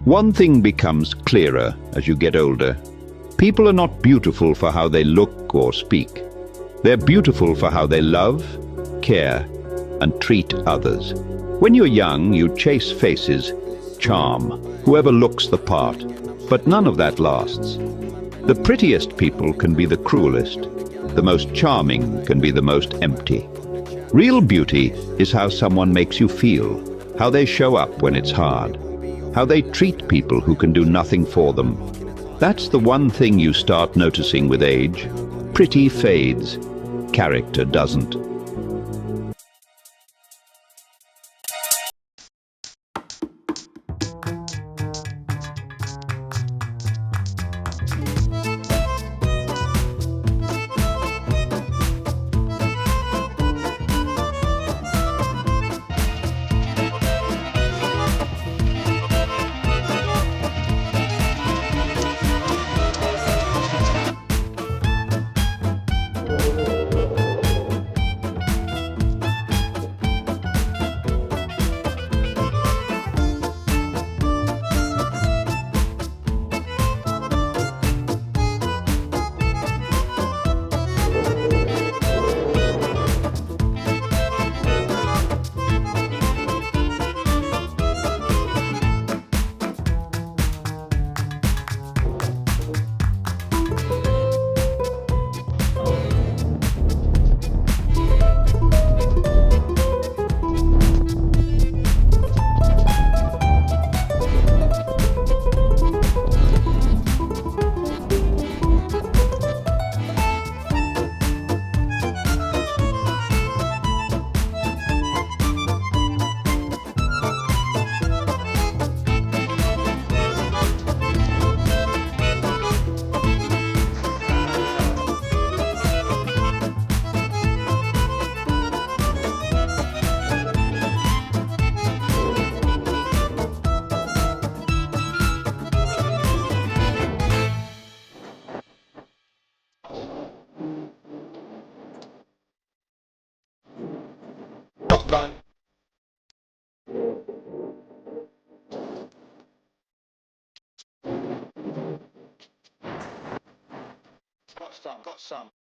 One thing becomes clearer as you get older. People are not beautiful for how they look or speak. They're beautiful for how they love, care, and treat others. When you're young, you chase faces, charm, whoever looks the part, but none of that lasts. The prettiest people can be the cruelest. The most charming can be the most empty. Real beauty is how someone makes you feel, how they show up when it's hard, how they treat people who can do nothing for them. That's the one thing you start noticing with age. Pretty fades, character doesn't. Run. Got some.